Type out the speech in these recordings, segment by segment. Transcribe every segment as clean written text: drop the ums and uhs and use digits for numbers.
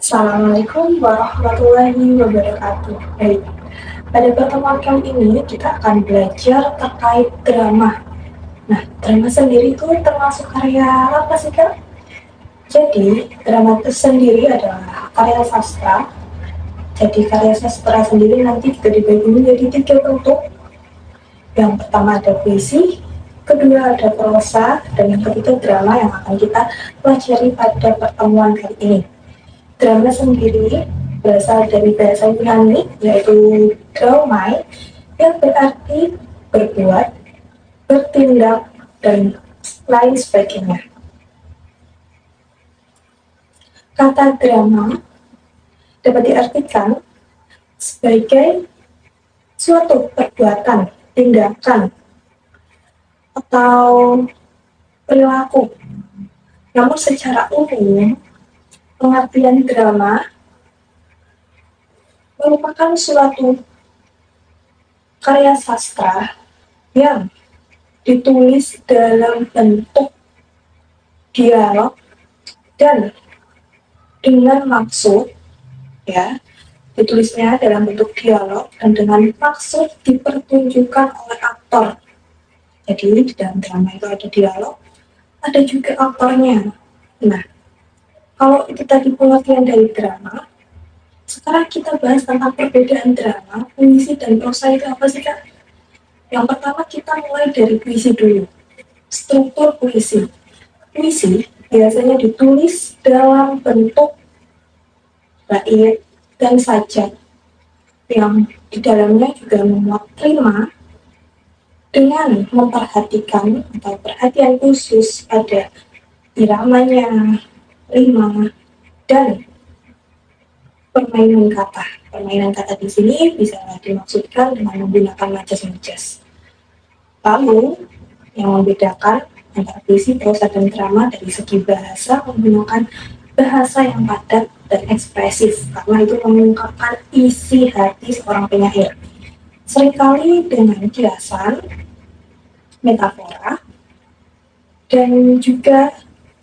Assalamualaikum warahmatullahi wabarakatuh. Baik, pada pertemuan kali ini kita akan belajar terkait drama. Nah, drama sendiri itu termasuk karya apa sih, Kak? Jadi, drama itu sendiri adalah karya sastra. Jadi, karya sastra sendiri nanti juga dibagi menjadi tiga bentuk. Yang pertama ada puisi, kedua ada prosa, dan yang ketiga drama yang akan kita pelajari pada pertemuan kali ini. Drama sendiri berasal dari bahasa Yunani yaitu draumai yang berarti berbuat, bertindak, dan lain sebagainya. Kata drama dapat diartikan sebagai suatu perbuatan, tindakan, atau perilaku. Namun secara umum, pengertian drama merupakan suatu karya sastra yang ditulis dalam bentuk dialog dan dengan maksud, ya, ditulisnya dalam bentuk dialog dan dengan maksud dipertunjukkan oleh aktor. Jadi di dalam drama itu ada dialog, ada juga aktornya. Nah, kalau itu tadi pengertian dari drama, sekarang kita bahas tentang perbedaan drama, puisi, dan prosa itu apa sih, Kak? Yang pertama kita mulai dari puisi dulu. Struktur puisi. Puisi biasanya ditulis dalam bentuk bait dan sajak yang di dalamnya juga memuat rima dengan memperhatikan atau perhatian khusus pada iramanya, rima, dan permainan kata. Permainan kata di sini bisa dimaksudkan dengan menggunakan majas-majas. Lalu, yang membedakan antara puisi, prosa, dan drama dari segi bahasa menggunakan bahasa yang padat dan ekspresif karena itu mengungkapkan isi hati seorang penyair. Seringkali dengan kiasan, metafora, dan juga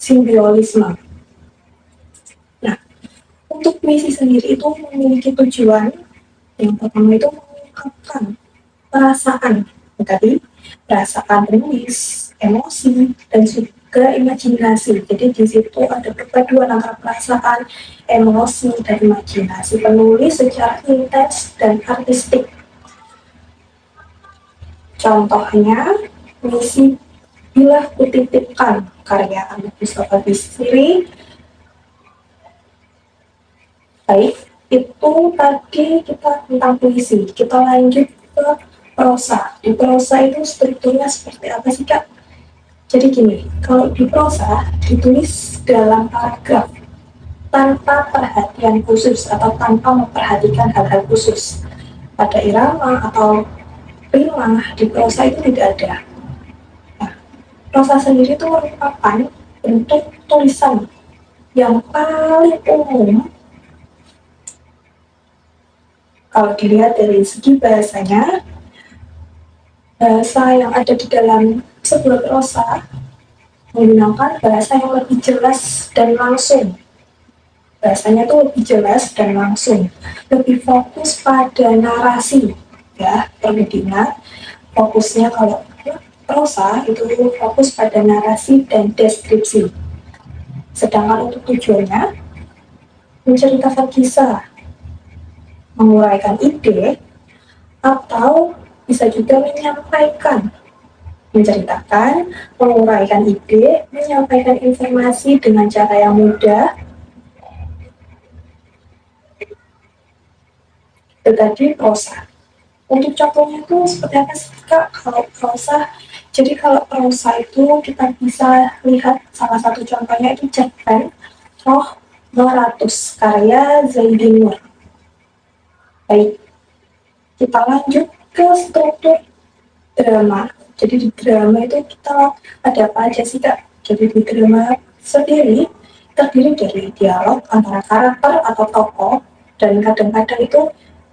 simbiolisme. Nah, untuk puisi sendiri itu memiliki tujuan yang pertama itu mengungkapkan perasaan, tadi perasaan penulis, emosi, dan juga imajinasi. Jadi di situ ada perpaduan antara perasaan, emosi, dan imajinasi penulis secara intens dan artistik. Contohnya, puisi Bila Kutitipkan karya Ahmad Mustafa Bisri. Baik, itu tadi kita tentang puisi. Kita lanjut ke prosa. Di prosa itu strukturnya seperti apa sih, Kak? Jadi gini, kalau di prosa ditulis dalam paragraf tanpa perhatian khusus atau tanpa memperhatikan hal-hal khusus. Pada irama atau rima di prosa itu tidak ada. Nah, prosa sendiri itu merupakan bentuk tulisan yang paling umum kalau dilihat dari segi bahasanya. Bahasa yang ada di dalam sebuah prosa menggunakan bahasa yang lebih jelas dan langsung. Bahasanya tuh lebih jelas dan langsung, lebih fokus pada narasi, ya, perlu diingat. Fokusnya kalau prosa itu fokus pada narasi dan deskripsi. Sedangkan untuk tujuannya menceritakan kisah, menguraikan ide, atau bisa juga menceritakan, menguraikan ide, menyampaikan informasi dengan cara yang mudah. Itu tadi prosa. Untuk contohnya itu seperti apa sih, Kak? Kalau prosa, jadi kalau prosa itu kita bisa lihat salah satu contohnya itu cerpen Roh 200 karya Zaidin Nur. Baik, kita lanjut ke struktur drama. Jadi di drama itu kita ada apa aja sih, Kak? Jadi di drama sendiri terdiri dari dialog antara karakter atau tokoh dan kadang-kadang itu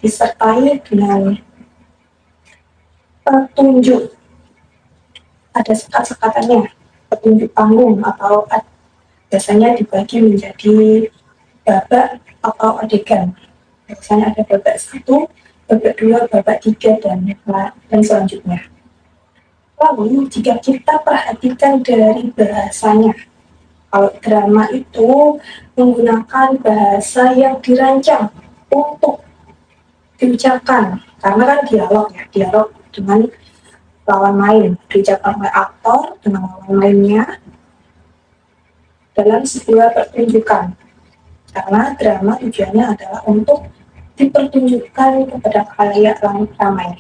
disertai dengan petunjuk. Ada sekat-sekatannya, petunjuk panggung atau biasanya dibagi menjadi babak atau adegan. Misalnya ada babak 1, babak 2, babak 3, dan selanjutnya. Lalu jika kita perhatikan dari bahasanya, kalau drama itu menggunakan bahasa yang dirancang untuk diucapkan, karena kan dialog dengan lawan main, diucapkan oleh aktor dengan lawan mainnya dalam sebuah pertunjukan. Karena drama tujuannya adalah untuk dipertunjukkan kepada khalayak ramai.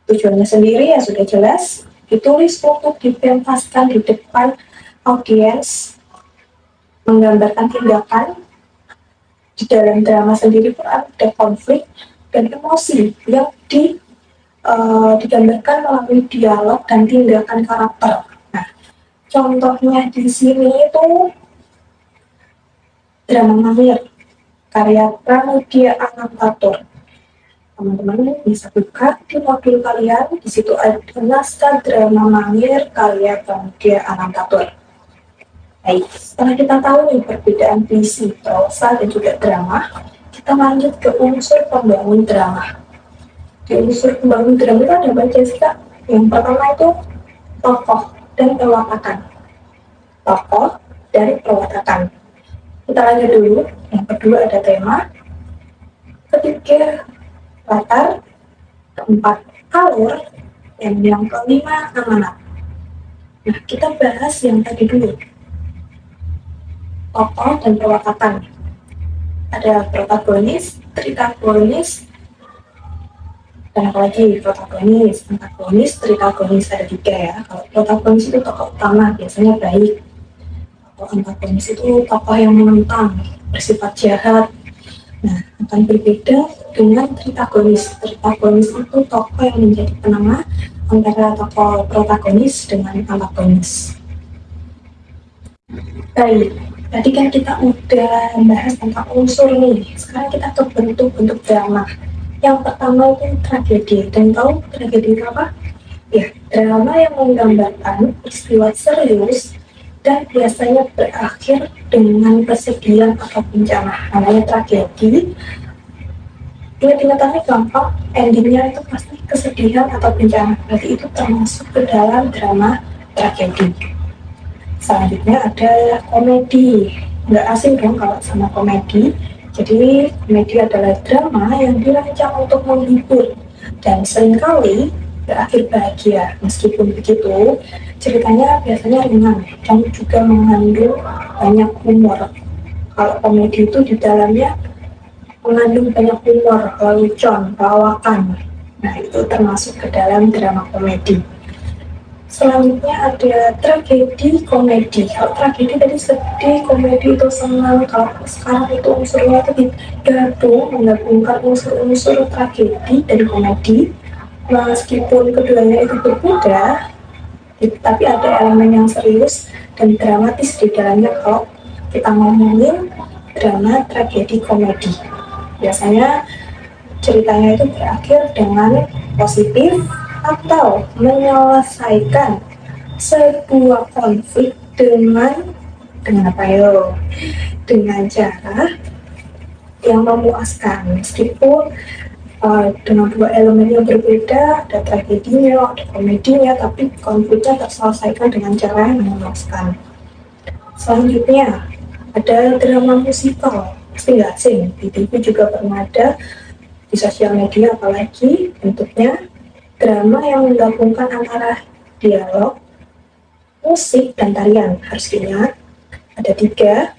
Tujuannya sendiri ya sudah jelas, ditulis untuk dipentaskan di depan audiens, menggambarkan tindakan. Di dalam drama sendiri pun ada konflik dan emosi yang digambarkan melalui dialog dan tindakan karakter. Nah, contohnya di sini itu drama Mahir, karya Pramudia Anantatur. Teman-teman bisa buka di modul kalian, di situ ada naskah drama Mahir karya Pramudia Anantatur. Baik, setelah kita tahu nih perbedaan puisi, prosa, dan juga drama, kita lanjut ke unsur pembangun drama. Di unsur pembangun drama itu ada baca sih kak. Yang pertama itu tokoh dan perwatakan. Tokoh dan perwatakan. Kita lanjut dulu. Yang kedua ada tema. Ketiga latar. Keempat alur. Dan yang kelima amanat. Nah, kita bahas yang tadi dulu. Tokoh dan perwatakan. Ada protagonis, tritagonis, dan apalagi protagonis, antagonis, tritagonis, ada 3 ya. Kalau protagonis itu tokoh utama, biasanya baik. Kalau antagonis itu tokoh yang menentang, bersifat jahat. Nah, akan berbeda dengan tritagonis. Tritagonis itu tokoh yang menjadi penengah antara tokoh protagonis dengan antagonis. Baik, tadi kan kita udah bahas tentang unsur nih. Sekarang kita ke bentuk-bentuk drama. Yang pertama itu tragedi. Dan tahu tragedi itu apa? Ya, drama yang menggambarkan peristiwa serius dan biasanya berakhir dengan kesedihan atau bencana. Namanya tragedi. Ingat-ingatannya gampang, endingnya itu pasti kesedihan atau bencana. Berarti itu termasuk ke dalam drama tragedi. Selanjutnya ada komedi. Nggak asing dong kalau sama komedi. Jadi komedi adalah drama yang dirancang untuk menghibur dan seringkali berakhir bahagia. Meskipun begitu, ceritanya biasanya ringan dan juga mengandung banyak humor. Kalau komedi itu di dalamnya mengandung banyak humor, lelucon, lawakan. Nah, itu termasuk ke dalam drama komedi. Selanjutnya ada tragedi komedi. Kalau tragedi tadi sedih, komedi itu senang. Kalau sekarang itu unsurnya itu digabung, menggabungkan unsur-unsur tragedi dan komedi. Meskipun keduanya itu berbeda, tapi ada elemen yang serius dan dramatis di dalamnya kalau kita ngomongin drama tragedi komedi. Biasanya ceritanya itu berakhir dengan positif atau menyelesaikan sebuah konflik dengan apa yo? Dengan cara yang memuaskan, meskipun dengan dua elemen yang berbeda, ada tragedinya, ada komedinya, tapi konfliknya terselesaikan dengan cara yang memuaskan. Selanjutnya ada drama musikal, pasti nggak asing, di TV juga pernah ada, di sosial media apalagi. Bentuknya drama yang menggabungkan antara dialog, musik, dan tarian. Harus diingat ada 3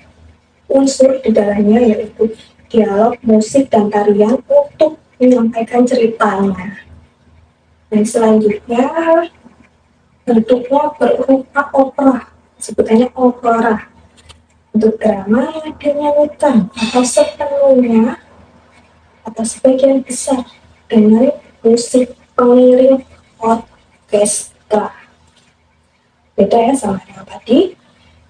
unsur di dalamnya, yaitu dialog, musik, dan tarian untuk menyampaikan ceritanya. Dan selanjutnya bentuknya berupa opera, sebutannya opera. Untuk drama yang dinyanyikan atau sepenuhnya atau sebagian besar dengan musik pengiring orkestra. Beda ya sama yang tadi.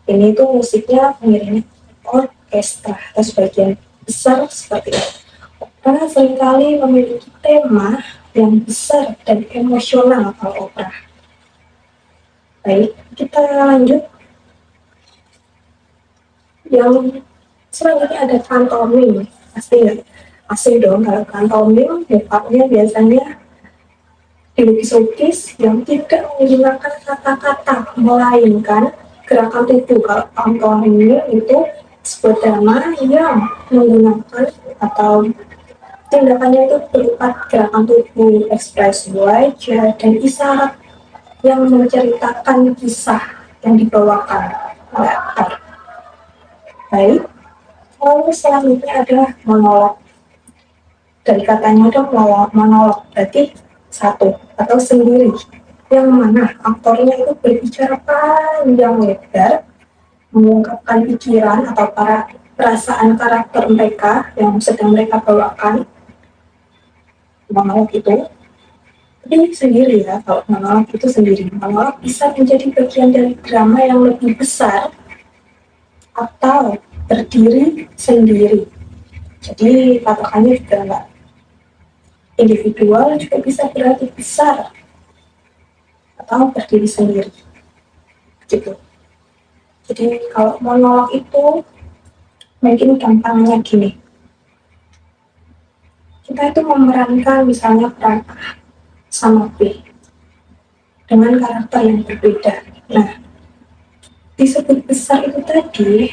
Ini tuh musiknya pengiring orkestra atau sebagian besar seperti itu. Opera seringkali memiliki tema yang besar dan emosional kalau opera. Baik, kita lanjut. Yang selanjutnya ada pantomim, pasti ya, pasti dong kalau pantomim mukanya biasanya dilukis-lukis yang tidak menggunakan kata-kata melainkan gerakan tubuh. Kalau pantomim itu sebuah drama yang menggunakan atau tindakannya itu berupa gerakan tubuh, ekspresi wajah, dan isyarat yang menceritakan kisah yang dibawakan oleh aktor. Baik, lalu selanjutnya adalah monolog. Dari katanya ada monolog, berarti satu atau sendiri. Yang mana aktornya itu berbicara panjang lebar, mengungkapkan pikiran atau para perasaan karakter mereka yang sedang mereka bawakan. Monolog itu tapi sendiri ya, kalau monolog itu sendiri. Monolog bisa menjadi bagian dari drama yang lebih besar atau berdiri sendiri. Jadi patokannya juga nggak individual, juga bisa berarti besar atau berdiri sendiri. Gitu. Jadi kalau monolog itu mungkin gampangnya gini. Kita itu memerankan misalnya peran A sama B dengan karakter yang berbeda. Nah, disebut besar itu tadi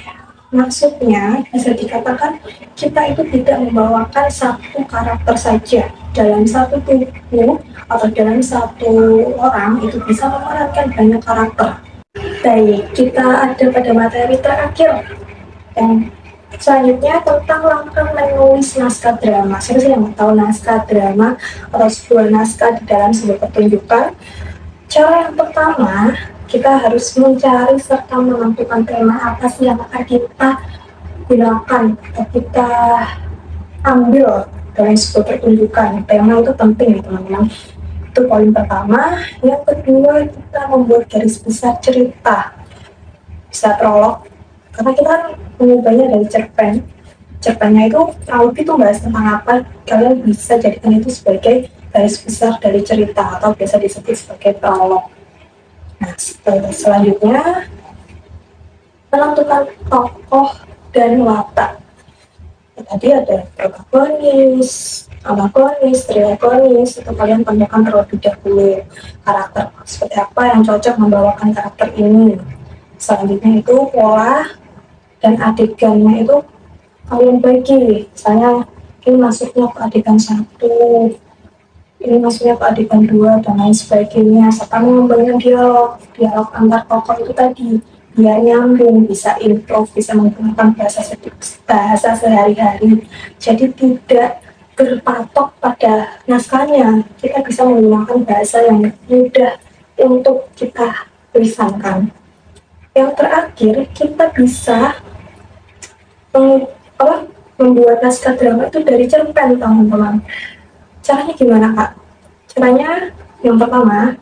maksudnya bisa dikatakan kita itu tidak membawakan satu karakter saja dalam satu tubuh atau dalam satu orang itu bisa memerankan banyak karakter. Baik, kita ada pada materi terakhir yang selanjutnya tentang langkah menulis naskah drama. Siapa sih yang tahu naskah drama atau sebuah naskah di dalam sebuah pertunjukan? Cara yang pertama, kita harus mencari serta menentukan tema apa sih yang akan kita gunakan atau kita ambil dalam sebuah pertunjukan. Tema itu penting ya teman-teman. Itu poin pertama. Yang kedua, kita membuat garis besar cerita. Bisa prolog, karena kita kan mengubahnya dari cerpen. Cerpennya itu kurang lebih itu bahas tentang apa, kalian bisa jadikan itu sebagai garis besar dari cerita atau biasa disebut sebagai prolog. Nah, selanjutnya menentukan tokoh dan watak. Tadi ada protagonis, antagonis, triagonis, itu kalian tentukan terlebih dahulu karakter seperti apa yang cocok membawakan karakter ini. Selanjutnya itu pola dan adegannya itu kalian bagi, misalnya ini masuknya ke adegan 1, ini masuknya ke adegan 2 dan lain sebagainya, serta mengembangkan dialog antar tokoh itu tadi biar nyambung, bisa improv, bisa menggunakan bahasa sehari-hari, jadi tidak berpatok pada naskahnya, kita bisa menggunakan bahasa yang mudah untuk kita tulisankan. Yang terakhir, kita bisa membuat naskah drama itu dari cerpen, teman-teman. Caranya gimana, Kak? Caranya yang pertama,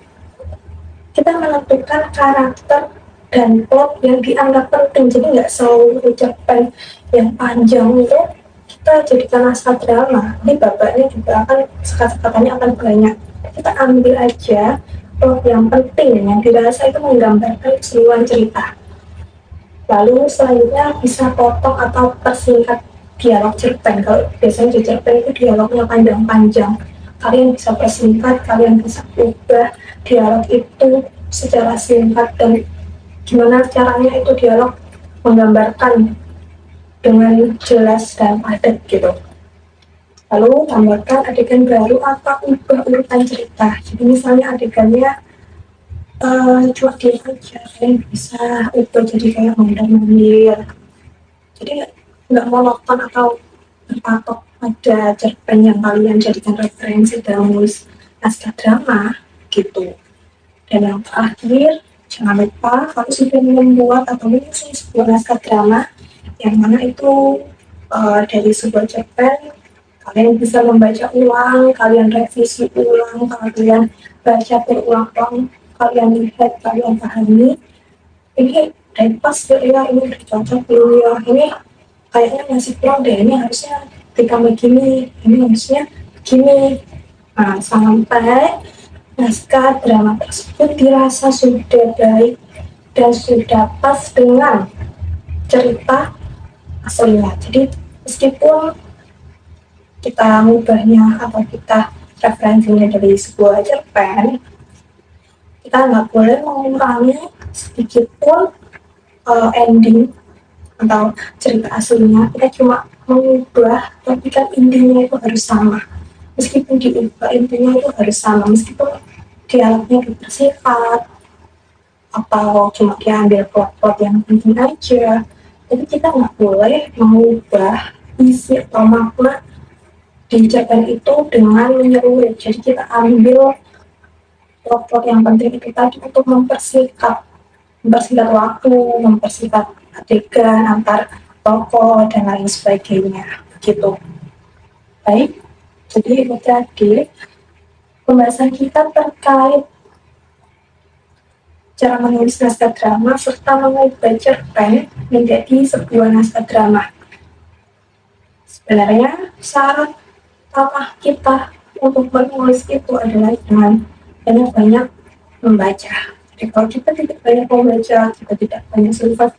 kita menentukan karakter dan plot yang dianggap penting. Jadi nggak selalu cerpen yang panjang itu kita jadikan naskah drama. Ini babaknya juga akan sekat-sekatannya akan banyak. Kita ambil aja plot yang penting yang dirasa itu menggambarkan keseluruhan cerita. Lalu selanjutnya bisa potong atau persingkat dialog cerpen. Kalau biasanya di cerpen itu dialognya panjang-panjang, kalian bisa persingkat, kalian bisa ubah dialog itu secara singkat dan gimana caranya itu dialog menggambarkan dengan jelas dan padat gitu. Lalu tambahkan adegan baru atau ubah urutan cerita. Jadi misalnya adegannya cuek diem aja, kalian bisa ubah jadi kayak mondar-mandir. Jadi nggak monoton atau berpatok pada cerpen yang kalian jadikan referensi dalam menulis naskah drama gitu. Dan yang terakhir, jangan lupa kalau sudah membuat atau menyusun sebuah naskah drama yang mana itu dari sebuah cerpen, kalian bisa membaca ulang, kalian revisi ulang, kalian baca berulang-ulang, kalian lihat, kalian pahami. Ini pas ya, ini udah cocok belum ya, ini kayaknya masih kurang deh, ini harusnya ditambah gini, ini harusnya gini. Nah, sampai naskah drama tersebut dirasa sudah baik dan sudah pas dengan cerita aslinya. Jadi meskipun kita mengubahnya atau kita referensinya dari sebuah cerpen, kita nggak boleh mengurangi sedikit pun ending atau cerita aslinya. Kita cuma mengubah, tapi kan intinya itu harus sama. Meskipun diubah, intinya itu harus sama. Meskipun dialognya dipersingkat atau cuma diambil plot-plot yang penting aja, tapi kita nggak boleh mengubah isi atau makna di cerpen itu dengan menyeruit. Jadi kita ambil plot-plot yang penting itu tadi untuk mempersingkat waktu, mempersingkat adegan antar tokoh dan lain sebagainya gitu. Baik, jadi itu tadi pembahasan kita terkait cara menulis naskah drama serta mengubah cerpen menjadi sebuah naskah drama. Sebenarnya syarat tata kita untuk menulis itu adalah dengan banyak-banyak membaca. Jadi kalau kita tidak banyak membaca, kita tidak banyak survive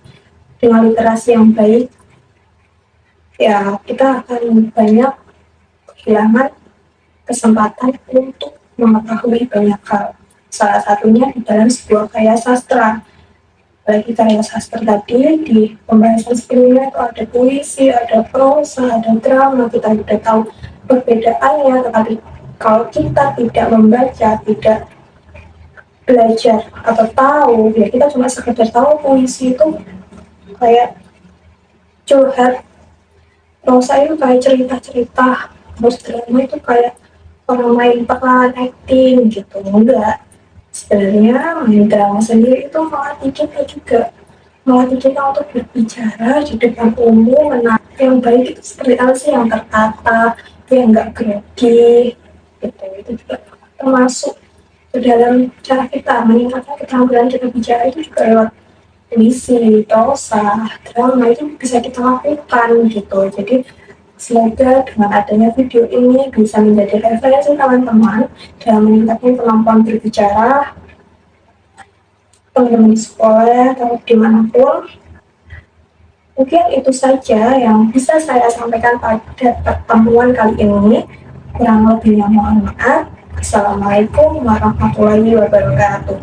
dengan literasi yang baik, ya kita akan banyak kehilangan kesempatan untuk mengetahui banyak hal. Salah satunya di dalam sebuah karya sastra. Bagi karya sastra tadi, di pembahasan sebelumnya itu ada puisi, ada prosa, ada drama, kita sudah tahu perbedaannya, tetapi kalau kita tidak membaca, tidak belajar atau tahu, ya kita cuma sekedar tahu puisi itu kayak curhat, prosa itu kayak cerita-cerita, terus drama itu kayak orang main peran acting gitu. Enggak, sebenarnya main drama sendiri itu melatih kita juga, melatih kita untuk berbicara di depan umum. Yang baik itu seperti apa sih, yang tertata, yang enggak grogi gitu. Itu juga termasuk ke dalam cara kita meningkatkan keterampilan kita bicara itu juga lewat puisi, prosa, drama itu bisa kita lakukan gitu. Jadi semoga dengan adanya video ini bisa menjadi referensi teman-teman dalam meningkatkan kemampuan berbicara teman-teman di sekolah atau dimanapun. Mungkin itu saja yang bisa saya sampaikan pada pertemuan kali ini. Kurang lebihnya mohon maaf. Assalamualaikum warahmatullahi wabarakatuh.